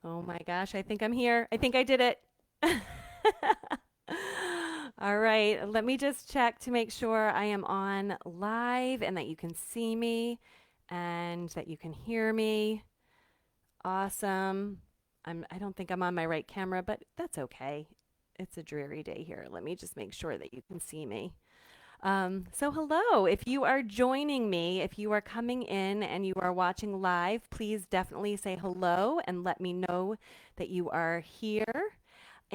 Oh my gosh, I think I'm here. I think I did it. All right, let me just check to make sure I am on live and that you can see me and that you can hear me. Awesome. I don't think I'm on my right camera, but that's okay. It's a dreary day here. Let me just make sure that you can see me. So hello, if you are joining me, if you are coming in and you are watching live, please definitely say hello and let me know that you are here.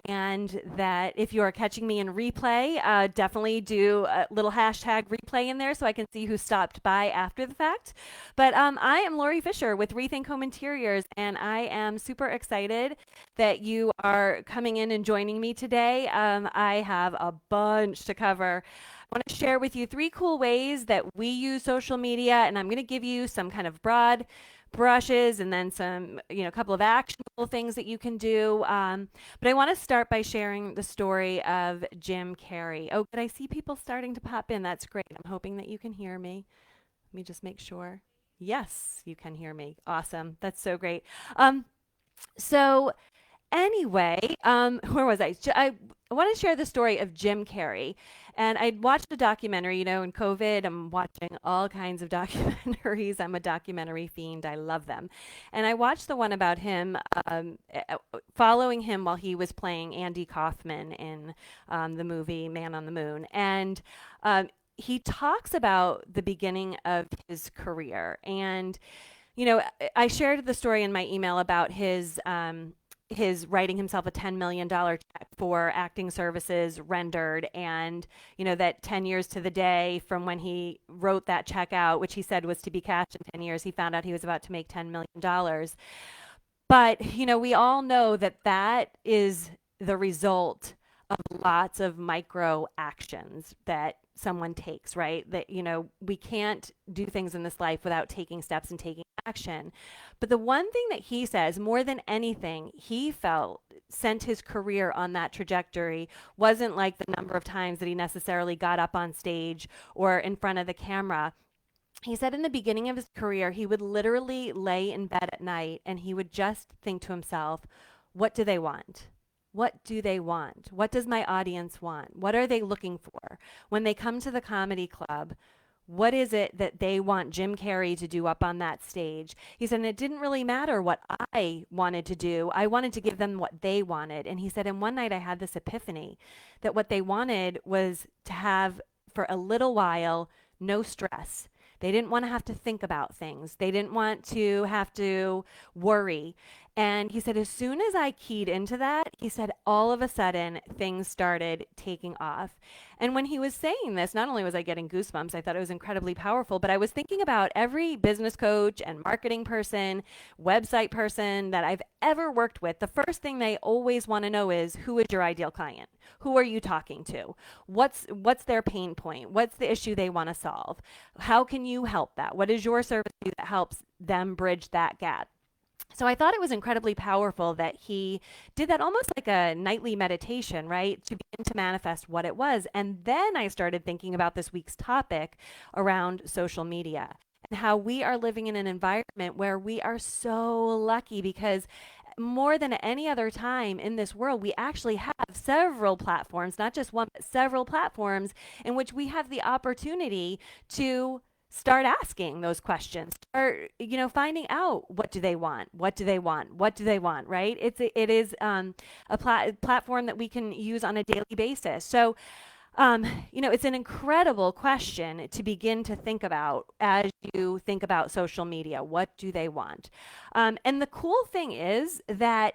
And that if you are catching me in replay, definitely do a little hashtag replay in there so I can see who stopped by after the fact. But I am Lori Fisher with Rethink Home Interiors, and I am super excited that you are coming in and joining me today. I have a bunch to cover. I want to share with you three cool ways that we use social media, and I'm going to give you some kind of broad brushes and then some, a couple of actionable things that you can do. But I want to start by sharing the story of Jim Carrey. Oh, but I see people starting to pop in. That's great. I'm hoping that you can hear me. Let me just make sure. Yes, you can hear me. Awesome. That's so great. Um, so Anyway, where was I? I want to share the story of Jim Carrey. And I watched a documentary, in COVID, I'm watching all kinds of documentaries. I'm a documentary fiend. I love them. And I watched the one about him, following him while he was playing Andy Kaufman in the movie Man on the Moon. And he talks about the beginning of his career. And I shared the story in my email about his writing himself a $10 million check for acting services rendered, and that 10 years to the day from when he wrote that check out, which he said was to be cashed in 10 years, he found out he was about to make $10 million. But we all know that that is the result of lots of micro actions that someone takes, right? That we can't do things in this life without taking steps and taking action. But the one thing that he says more than anything he felt sent his career on that trajectory wasn't like the number of times that he necessarily got up on stage or in front of the camera. He said in the beginning of his career, he would literally lay in bed at night and he would just think to himself, what do they want? What do they want? What does my audience want? What are they looking for? When they come to the comedy club, what is it that they want Jim Carrey to do up on that stage? He said, and it didn't really matter what I wanted to do. I wanted to give them what they wanted. And he said, and one night I had this epiphany that what they wanted was to have, for a little while, no stress. They didn't want to have to think about things. They didn't want to have to worry. And he said, as soon as I keyed into that, he said, all of a sudden, things started taking off. And when he was saying this, not only was I getting goosebumps, I thought it was incredibly powerful, but I was thinking about every business coach and marketing person, website person that I've ever worked with. The first thing they always want to know is, who is your ideal client? Who are you talking to? What's their pain point? What's the issue they want to solve? How can you help that? What is your service that helps them bridge that gap? So I thought it was incredibly powerful that he did that almost like a nightly meditation, right? To begin to manifest what it was. And then I started thinking about this week's topic around social media and how we are living in an environment where we are so lucky because more than any other time in this world, we actually have several platforms, not just one, but several platforms in which we have the opportunity to start asking those questions, start finding out, what do they want, what do they want, what do they want, right? It is a platform that we can use on a daily basis. So it's an incredible question to begin to think about as you think about social media. What do they want? And the cool thing is that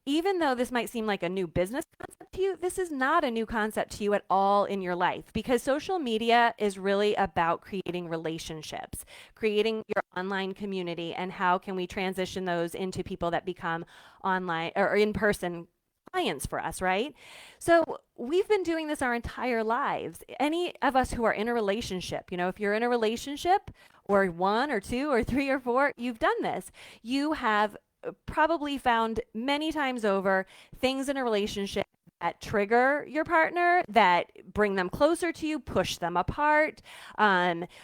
even though this might seem like a new business concept to you, this is not a new concept to you at all in your life, because social media is really about creating relationships, creating your online community, and how can we transition those into people that become online or in-person clients for us, right? So we've been doing this our entire lives. Any of us who are in a relationship, if you're in a relationship or one or two or three or four, you've done this. You have probably found many times over things in a relationship that trigger your partner, that bring them closer to you, push them apart,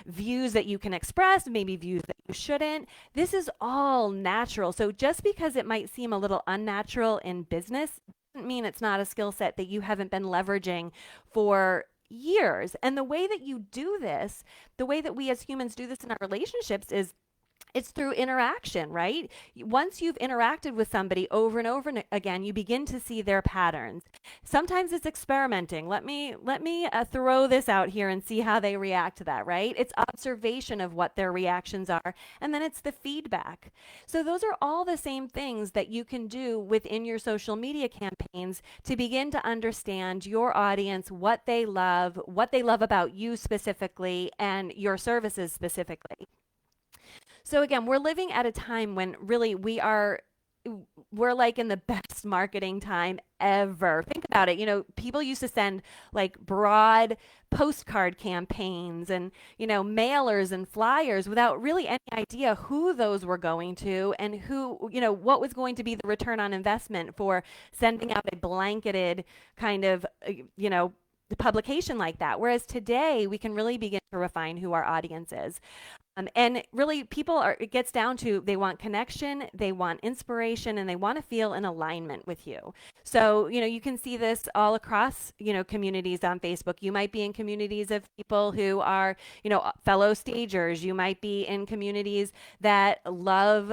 views that you can express, maybe views that you shouldn't. This is all natural. So just because it might seem a little unnatural in business doesn't mean it's not a skill set that you haven't been leveraging for years. And the way that you do this, the way that we as humans do this in our relationships is it's through interaction, right? Once you've interacted with somebody over and over and again, you begin to see their patterns. Sometimes it's experimenting. Let me throw this out here and see how they react to that, right? It's observation of what their reactions are, and then it's the feedback. So those are all the same things that you can do within your social media campaigns to begin to understand your audience, what they love about you specifically, and your services specifically. So again, we're living at a time when really we're like in the best marketing time ever. Think about it. People used to send like broad postcard campaigns and, mailers and flyers without really any idea who those were going to and what was going to be the return on investment for sending out a blanketed kind of, the publication like that. Whereas today we can really begin to refine who our audience is. And really, it gets down to they want connection, they want inspiration, and they want to feel in alignment with you. So, you can see this all across, communities on Facebook. You might be in communities of people who are, fellow stagers. You might be in communities that love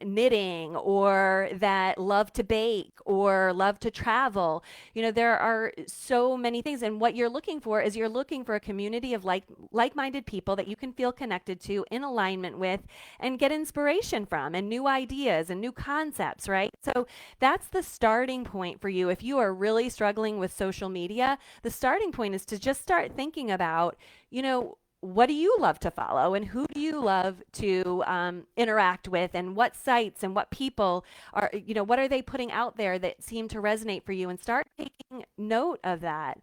knitting or that love to bake or love to travel. There are so many things. And what you're looking for a community of like-minded people that you can feel connected to, in alignment with, and get inspiration from, and new ideas and new concepts, right? So that's the starting point for you. If you are really struggling with social media, the starting point is to just start thinking about, what do you love to follow and who do you love to interact with, and what sites and what people are, what are they putting out there that seem to resonate for you, and start taking note of that.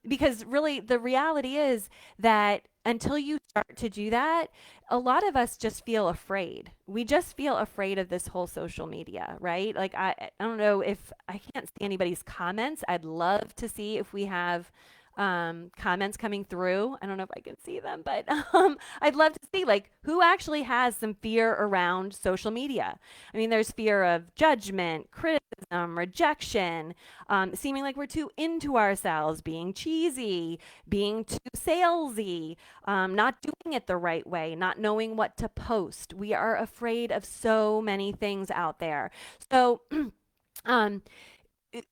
Because really the reality is that until you start to do that, a lot of us just feel afraid. We just feel afraid of this whole social media, right? Like I don't know if I can't see anybody's comments. I'd love to see if we have comments coming through. I don't know if I can see them, but I'd love to see like who actually has some fear around social media. I mean, there's fear of judgment, criticism, rejection, seeming like we're too into ourselves, being cheesy, being too salesy, not doing it the right way, not knowing what to post. We are afraid of so many things out there. So, um,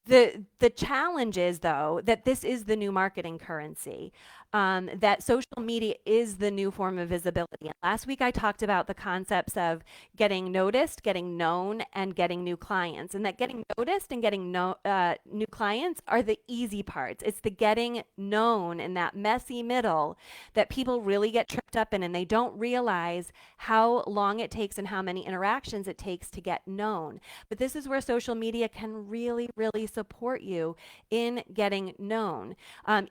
the challenge is though that this is the new marketing currency, that social media is the new form of visibility. And last week I talked about the concepts of getting noticed, getting known, and getting new clients, and that getting noticed and getting new clients are the easy parts. It's the getting known in that messy middle that people really get tripped up in, and they don't realize how long it takes and how many interactions it takes to get known. But this is where social media can really, really support you in getting known.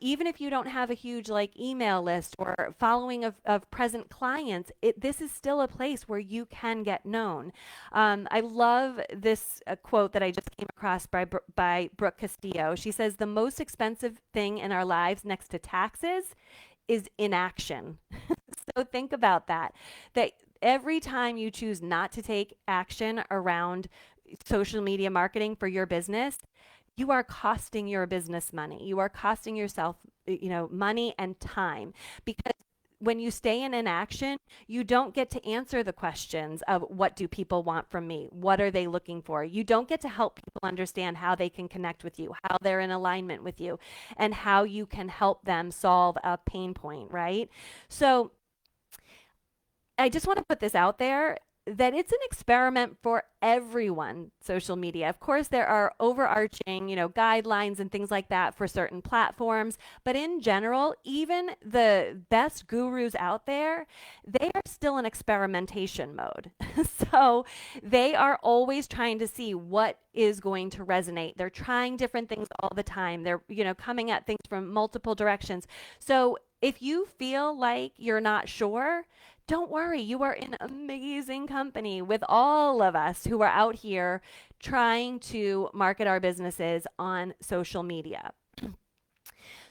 Even if you don't have a huge like email list or following of present clients, this is still a place where you can get known. I love this quote that I just came across by Brooke Castillo. She says, the most expensive thing in our lives next to taxes is inaction. So think about that every time you choose not to take action around social media marketing for your business, you are costing your business money. You are costing yourself, money and time, because when you stay in inaction, you don't get to answer the questions of what do people want from me? What are they looking for? You don't get to help people understand how they can connect with you, how they're in alignment with you, and how you can help them solve a pain point, right? So I just want to put this out there that it's an experiment for everyone, social media. Of course, there are overarching, guidelines and things like that for certain platforms. But in general, even the best gurus out there, they are still in experimentation mode. So they are always trying to see what is going to resonate. They're trying different things all the time. They're, coming at things from multiple directions. So if you feel like you're not sure, don't worry, you are in amazing company with all of us who are out here trying to market our businesses on social media.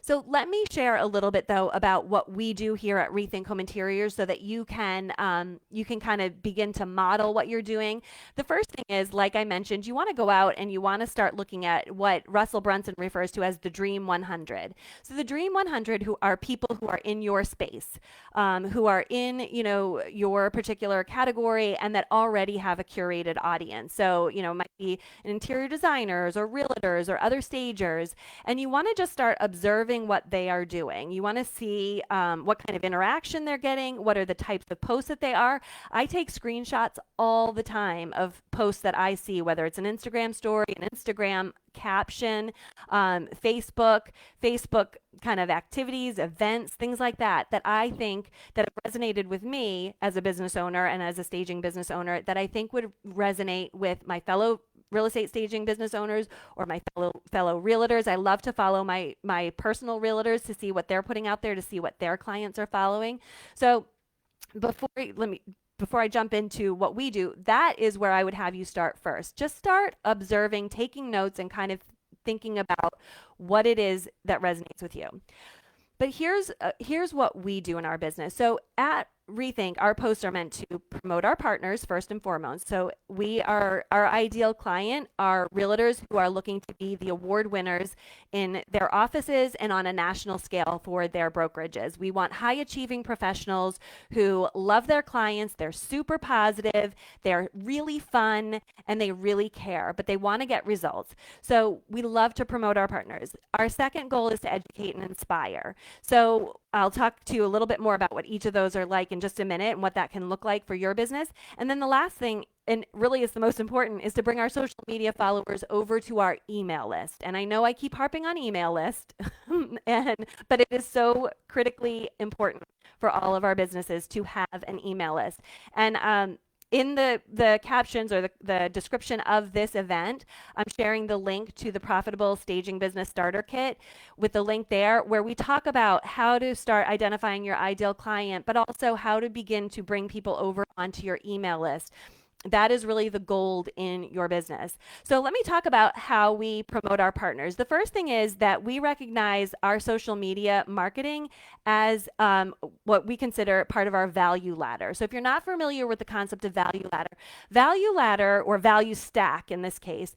So let me share a little bit though about what we do here at Rethink Home Interiors, so that you can kind of begin to model what you're doing. The first thing is, like I mentioned, you want to go out and you want to start looking at what Russell Brunson refers to as the Dream 100. So the Dream 100 who are people who are in your space, who are in your particular category, and that already have a curated audience. So it might be interior designers or realtors or other stagers, and you want to just start observing what they are doing. You want to see what kind of interaction they're getting, what are the types of posts that they are. I take screenshots all the time of posts that I see, whether it's an Instagram story, an Instagram caption, Facebook kind of activities, events, things like that, that I think that have resonated with me as a business owner and as a staging business owner, that I think would resonate with my fellow real estate staging business owners or my fellow realtors. I love to follow my personal realtors to see what they're putting out there, to see what their clients are following. So before I jump into what we do, that is where I would have you start first. Just start observing, taking notes, and kind of thinking about what it is that resonates with you. But here's what we do in our business. So at Rethink, our posts are meant to promote our partners first and foremost. So our ideal client are realtors who are looking to be the award winners in their offices and on a national scale for their brokerages. We want high achieving professionals who love their clients. They're super positive. They're really fun and they really care, but they want to get results. So we love to promote our partners. Our second goal is to educate and inspire. So I'll talk to you a little bit more about what each of those are like in just a minute and what that can look like for your business. And then the last thing, and really is the most important, is to bring our social media followers over to our email list. And I know I keep harping on email list, but it is so critically important for all of our businesses to have an email list. And in the captions or the description of this event, I'm sharing the link to the Profitable Staging Business Starter Kit with the link there, where we talk about how to start identifying your ideal client, but also how to begin to bring people over onto your email list. That is really the gold in your business. So let me talk about how we promote our partners. The first thing is that we recognize our social media marketing as what we consider part of our value ladder. So if you're not familiar with the concept of value ladder or value stack in this case,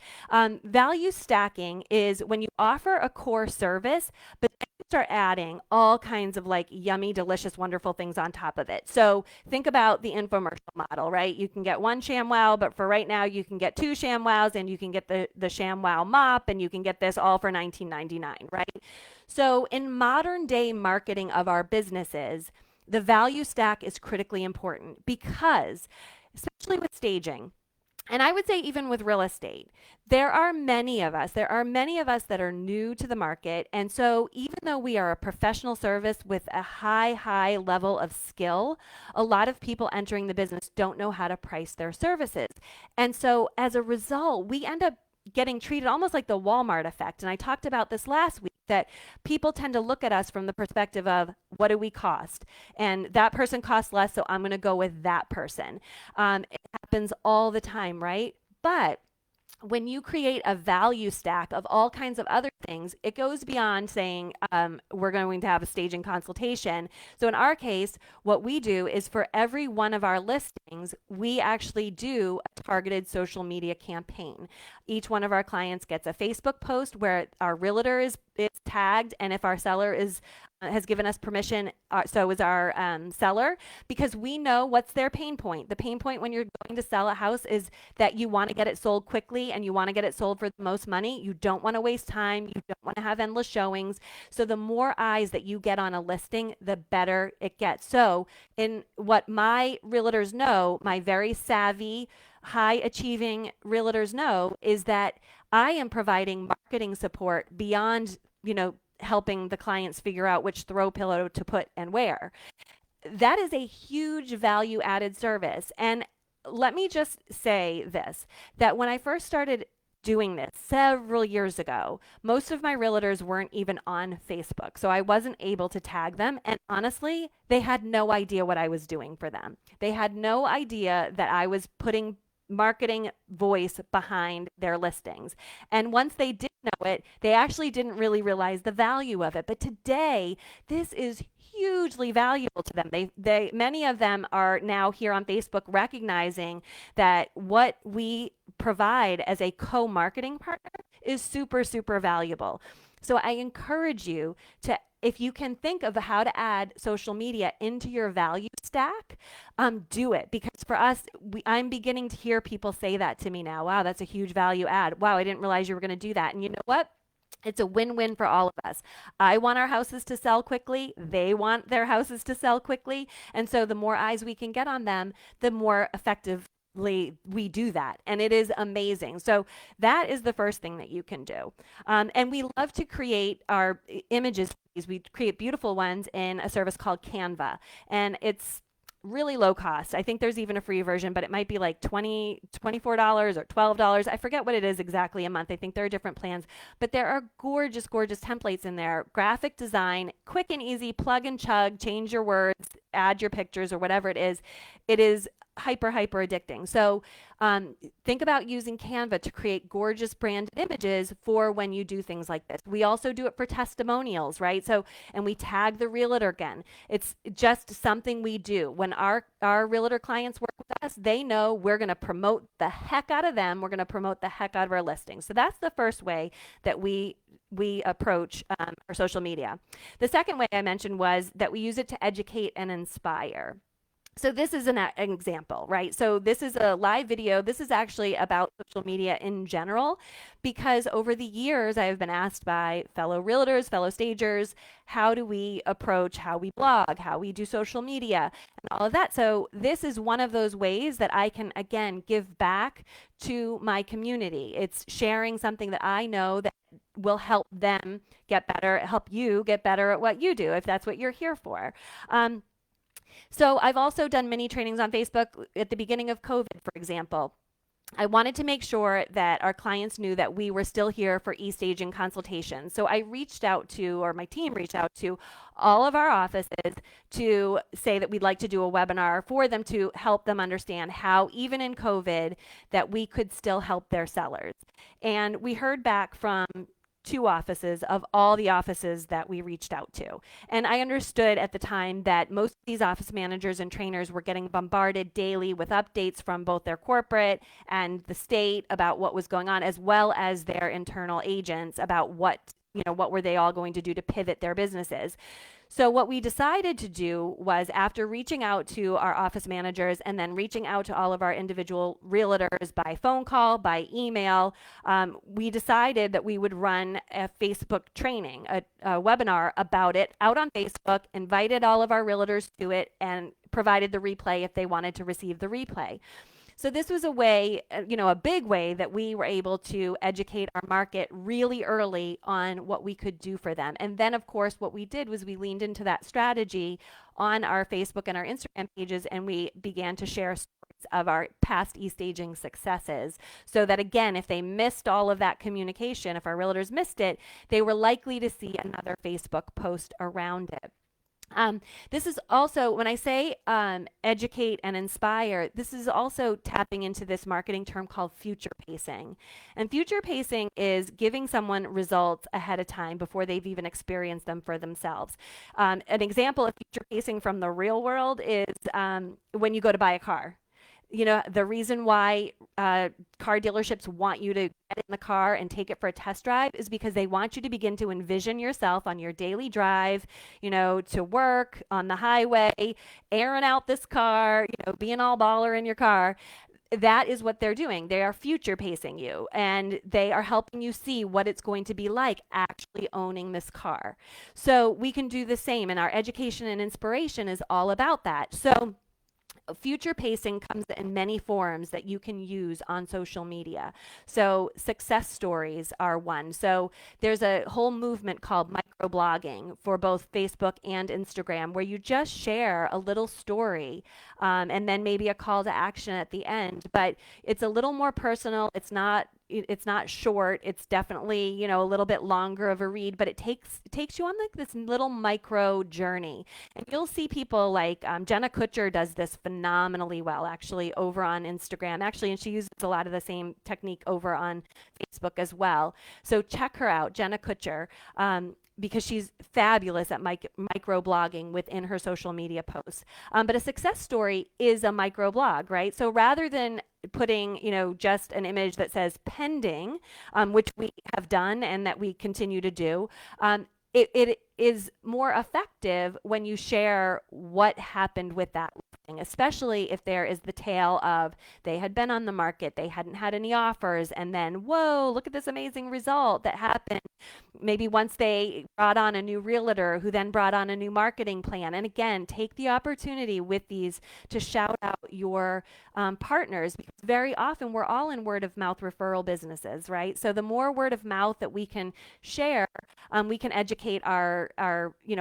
value stacking is when you offer a core service, but then you start adding all kinds of like yummy, delicious, wonderful things on top of it. So think about the infomercial model, right? You can get one ShamWow, but for right now you can get two ShamWows, and you can get the ShamWow mop, and you can get this all for $19.99, right? So in modern day marketing of our businesses, the value stack is critically important because, especially with staging, and I would say even with real estate, there are many of us that are new to the market. And so even though we are a professional service with a high level of skill, a lot of people entering the business don't know how to price their services. And so as a result, we end up getting treated almost like the Walmart effect. And I talked about this last week, that people tend to look at us from the perspective of, what do we cost? And that person costs less, so I'm going to go with that person. It happens all the time, right? But when you create a value stack of all kinds of other things, it goes beyond saying we're going to have a staging consultation. So in our case, what we do is for every one of our listings, we actually do a targeted social media campaign. Each one of our clients gets a Facebook post where our realtor is tagged, and if our seller has given us permission, so is our seller, because we know what's their pain point. The pain point when you're going to sell a house is that you want to get it sold quickly and you want to get it sold for the most money. You don't want to waste time. You don't want to have endless showings. So the more eyes that you get on a listing, the better it gets. So in what my realtors know, my very savvy, high achieving realtors know, is that I am providing marketing support beyond, helping the clients figure out which throw pillow to put and where. That is a huge value added service. And let me just say this, that when I first started doing this several years ago, most of my realtors weren't even on Facebook. So I wasn't able to tag them. And honestly, they had no idea what I was doing for them. They had no idea that I was putting marketing voice behind their listings. And once they did know it, they actually didn't really realize the value of it. But today, this is hugely valuable to them. They many of them are now here on Facebook recognizing that what we provide as a co-marketing partner is super, super valuable. So I encourage you to, if you can think of how to add social media into your value stack, do it. Because for us, I'm beginning to hear people say that to me now. Wow, that's a huge value add. Wow, I didn't realize you were going to do that. And you know what? It's a win-win for all of us. I want our houses to sell quickly. They want their houses to sell quickly. And so the more eyes we can get on them, the more effectively we do that. And it is amazing. So that is the first thing that you can do. And we love to create our images. We create beautiful ones in a service called Canva. And it's really low cost. I think there's even a free version, but it might be like $24 or $12. I forget what it is exactly a month. I think there are different plans, but there are gorgeous, gorgeous templates in there. Graphic design, quick and easy, plug and chug, change your words, add your pictures or whatever it is. It is hyper addicting. So think about using Canva to create gorgeous branded images for when you do things like this. We also do it for testimonials, right? So, and we tag the realtor again. It's just something we do. When our realtor clients work with us, they know we're going to promote the heck out of them. We're going to promote the heck out of our listings. So that's the first way that we approach our social media. The second way I mentioned was that we use it to educate and inspire. So this is an example, right? So this is a live video. This is actually about social media in general, because over the years, I have been asked by fellow realtors, fellow stagers, how do we approach how we blog, how we do social media, and all of that. So this is one of those ways that I can, again, give back to my community. It's sharing something that I know that will help them get better, help you get better at what you do, if that's what you're here for. So I've also done mini trainings on Facebook at the beginning of COVID, for example. I wanted to make sure that our clients knew that we were still here for e-staging consultations. So I reached out to, or my team reached out to all of our offices to say that we'd like to do a webinar for them to help them understand how, even in COVID, that we could still help their sellers. And we heard back from 2 offices of all the offices that we reached out to. And I understood at the time that most of these office managers and trainers were getting bombarded daily with updates from both their corporate and the state about what was going on, as well as their internal agents about what were they all going to do to pivot their businesses. So what we decided to do was, after reaching out to our office managers and then reaching out to all of our individual realtors by phone call, by email, we decided that we would run a Facebook training, a webinar about it out on Facebook, invited all of our realtors to it, and provided the replay if they wanted to receive the replay. So this was a way, a big way that we were able to educate our market really early on what we could do for them. And then, of course, what we did was we leaned into that strategy on our Facebook and our Instagram pages, and we began to share stories of our past e-staging successes, so that, again, if they missed all of that communication, if our realtors missed it, they were likely to see another Facebook post around it. This is also, when I say educate and inspire, this is also tapping into this marketing term called future pacing. And future pacing is giving someone results ahead of time before they've even experienced them for themselves. An example of future pacing from the real world is when you go to buy a car. The reason why car dealerships want you to get in the car and take it for a test drive is because they want you to begin to envision yourself on your daily drive, to work, on the highway, airing out this car, being all baller in your car. That is what they're doing. They are future pacing you, and they are helping you see what it's going to be like actually owning this car. So we can do the same, and our education and inspiration is all about that. So future pacing comes in many forms that you can use on social media. So success stories are one. So there's a whole movement called microblogging for both Facebook and Instagram, where you just share a little story and then maybe a call to action at the end. But it's a little more personal. It's not it's not short. It's definitely, you know, a little bit longer of a read, but it takes you on like this little micro journey. And you'll see people like Jenna Kutcher does this phenomenally well, actually, over on Instagram. Actually, and she uses a lot of the same technique over on Facebook as well. So check her out, Jenna Kutcher. Because she's fabulous at micro blogging within her social media posts. But a success story is a micro blog, right? So rather than putting, you know, just an image that says pending, which we have done and that we continue to do, it is more effective when you share what happened with that listing, especially if there is the tale of they had been on the market, they hadn't had any offers, and then, whoa, look at this amazing result that happened maybe once they brought on a new realtor who then brought on a new marketing plan. And again, take the opportunity with these to shout out your partners, because very often we're all in word of mouth referral businesses, right? So the more word of mouth that we can share, we can educate our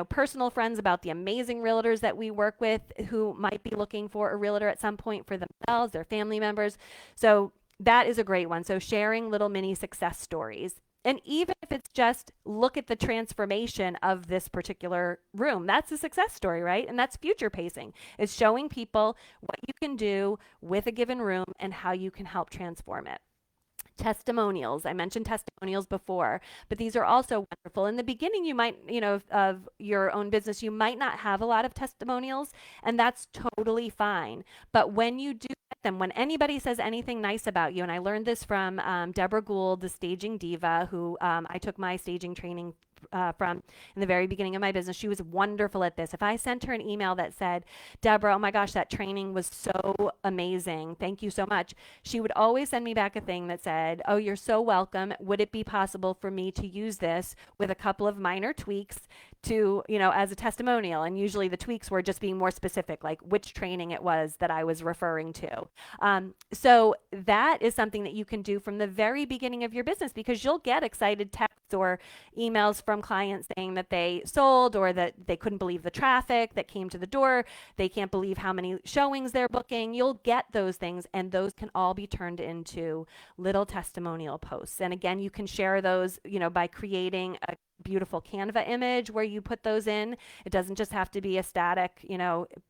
personal friends about the amazing realtors that we work with who might be looking for a realtor at some point for themselves, their family members. So that is a great one. So sharing little mini success stories. And even if it's just look at the transformation of this particular room, that's a success story, right? And that's future pacing. It's showing people what you can do with a given room and how you can help transform it. Testimonials. I mentioned testimonials before, but these are also wonderful. In the beginning, you might, of your own business, you might not have a lot of testimonials, and that's totally fine. But when you do get them, when anybody says anything nice about you, and I learned this from Deborah Gould, the staging diva, who I took my staging training from in the very beginning of my business. She was wonderful at this. If I sent her an email that said, Deborah, oh my gosh, that training was so amazing. Thank you so much. She would always send me back a thing that said, oh, you're so welcome. Would it be possible for me to use this with a couple of minor tweaks to, as a testimonial? And usually the tweaks were just being more specific, like which training it was that I was referring to. So that is something that you can do from the very beginning of your business, because you'll get excited texts or emails from clients saying that they sold or that they couldn't believe the traffic that came to the door. They can't believe how many showings they're booking. You'll get those things, and those can all be turned into little testimonial posts. And again, you can share those, by creating a beautiful Canva image where you put those in. It doesn't just have to be a static,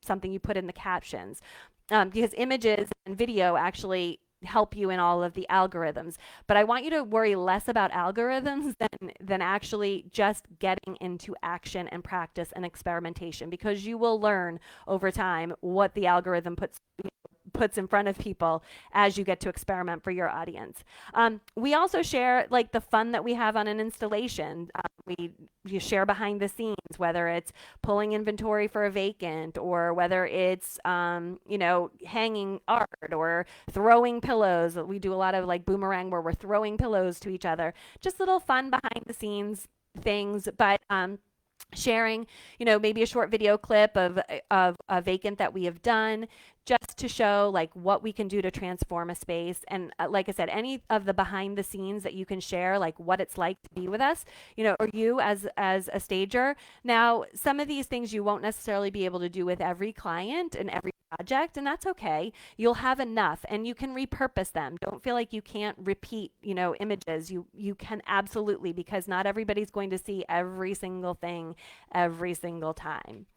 something you put in the captions, because images and video actually help you in all of the algorithms. But I want you to worry less about algorithms than actually just getting into action and practice and experimentation, because you will learn over time what the algorithm puts in front of people as you get to experiment for your audience. We also share like the fun that we have on an installation. You share behind the scenes, whether it's pulling inventory for a vacant, or whether it's hanging art or throwing pillows. We do a lot of like boomerang where we're throwing pillows to each other. Just little fun behind the scenes things, but sharing, maybe a short video clip of a vacant that we have done, just to show like what we can do to transform a space. And like I said, any of the behind the scenes that you can share, like what it's like to be with us, or you as a stager. Now, some of these things you won't necessarily be able to do with every client and every project, and that's okay. You'll have enough and you can repurpose them. Don't feel like you can't repeat, images. You can absolutely, because not everybody's going to see every single thing every single time.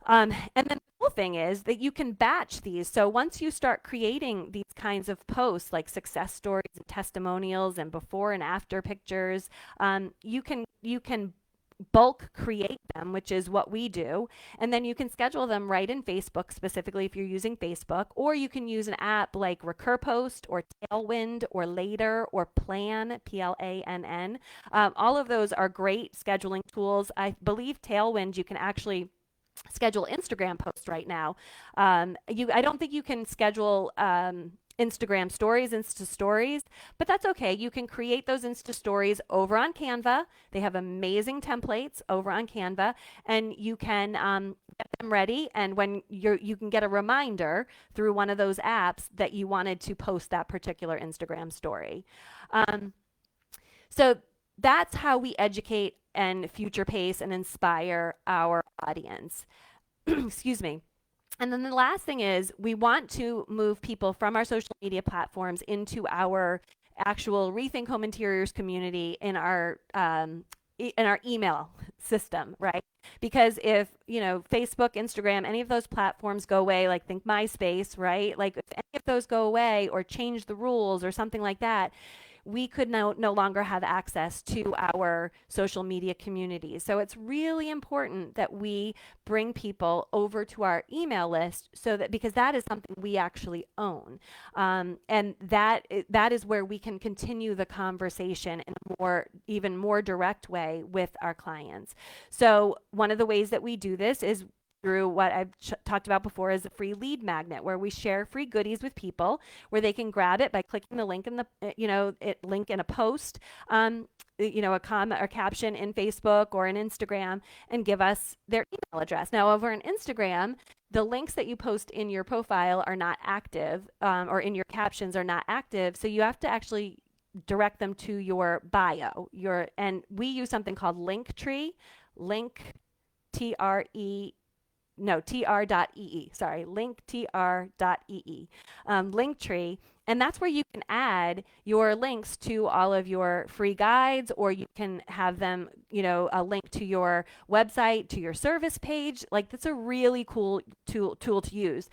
And then the cool thing is that you can batch these. So once you start creating these kinds of posts, like success stories and testimonials and before and after pictures, you can bulk create them, which is what we do. And then you can schedule them right in Facebook, specifically if you're using Facebook, or you can use an app like RecurPost or Tailwind or Later or Plan, Plann. All of those are great scheduling tools. I believe Tailwind, you can actually schedule Instagram posts right now. I don't think you can schedule Instagram stories, Insta stories, but that's okay. You can create those Insta stories over on Canva. They have amazing templates over on Canva, and you can get them ready. And when you can get a reminder through one of those apps that you wanted to post that particular Instagram story. So that's how we educate and future pace and inspire our audience. Excuse me. And then the last thing is we want to move people from our social media platforms into our actual Rethink Home Interiors community in our email system, right? Because if, Facebook, Instagram, any of those platforms go away, like think MySpace, right? Like if any of those go away or change the rules or something like that, we could no longer have access to our social media communities. So it's really important that we bring people over to our email list so that because that is something we actually own. And that is where we can continue the conversation in a even more direct way with our clients. So one of the ways that we do this is through what I've talked about before is a free lead magnet where we share free goodies with people where they can grab it by clicking the link in the link in a post, a comment or caption in Facebook or in Instagram, and give us their email address. Now over on Instagram, the links that you post in your profile are not active, or in your captions are not active, so you have to actually direct them to your bio. And we use something called Linktree, link TRE no, tr.ee, sorry, linktr.ee, Linktree. And that's where you can add your links to all of your free guides, or you can have them, a link to your website, to your service page. Like that's a really cool tool to use.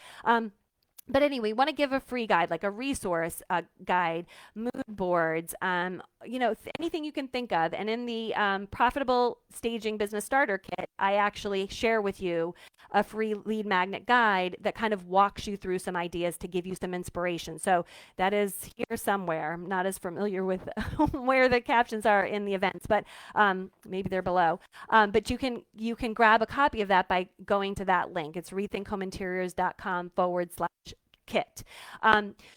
But anyway, want to give a free guide, like a resource guide, mood boards, anything you can think of. And in the Profitable Staging Business Starter Kit, I actually share with you a free lead magnet guide that kind of walks you through some ideas to give you some inspiration. So that is here somewhere. I'm not as familiar with where the captions are in the events, but maybe they're below. But you can grab a copy of that by going to that link. It's rethinkHomeInteriors.com/kit.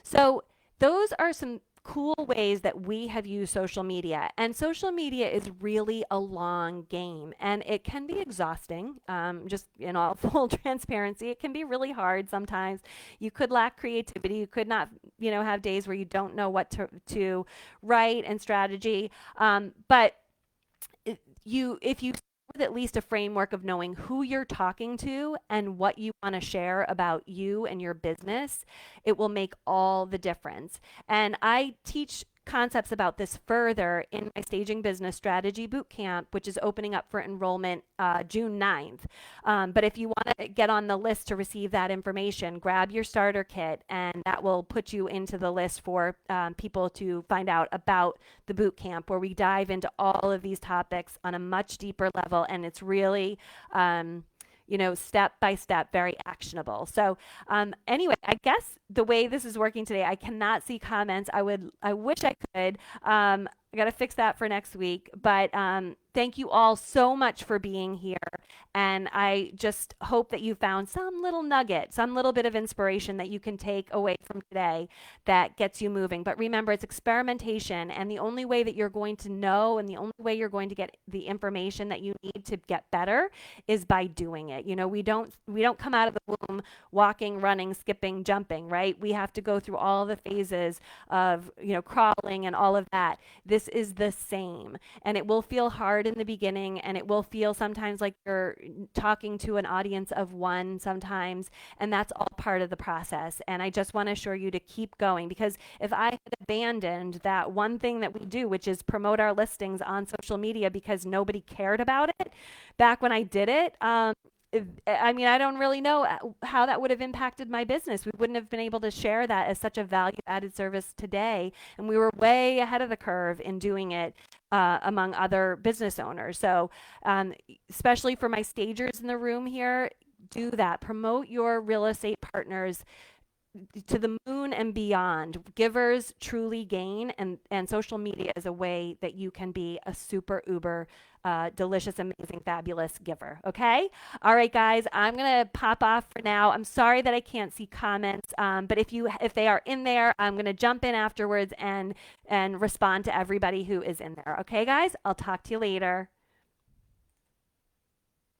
So those are some cool ways that we have used social media. And social media is really a long game, and it can be exhausting. Just in all full transparency, it can be really hard sometimes. You could lack creativity. You could not, have days where you don't know what to write and strategy. But if you with at least a framework of knowing who you're talking to and what you want to share about you and your business, it will make all the difference. And I teach concepts about this further in my Staging Business Strategy Bootcamp, which is opening up for enrollment June 9th. But if you want to get on the list to receive that information, grab your starter kit, and that will put you into the list for people to find out about the bootcamp, where we dive into all of these topics on a much deeper level, and it's really step by step, very actionable. So anyway, I guess the way this is working today, I cannot see comments. I wish I could. I got to fix that for next week. But thank you all so much for being here. And I just hope that you found some little nugget, some little bit of inspiration that you can take away from today that gets you moving. But remember, it's experimentation. And the only way that you're going to know, and the only way you're going to get the information that you need to get better, is by doing it. We don't come out of the womb walking, running, skipping, jumping, right? We have to go through all the phases of, crawling and all of that. This is the same, and it will feel hard in the beginning, and it will feel sometimes like you're talking to an audience of one sometimes, and that's all part of the process. And I just want to assure you to keep going, because if I had abandoned that one thing that we do, which is promote our listings on social media because nobody cared about it back when I did it, I don't really know how that would have impacted my business. We wouldn't have been able to share that as such a value added service today. And we were way ahead of the curve in doing it among other business owners. So especially for my stagers in the room here, do that. Promote your real estate partners to the moon and beyond. Givers truly gain, and social media is a way that you can be a super uber delicious, amazing, fabulous giver. Okay. All right, guys, I'm going to pop off for now. I'm sorry that I can't see comments. But if they are in there, I'm going to jump in afterwards and respond to everybody who is in there. Okay, guys, I'll talk to you later.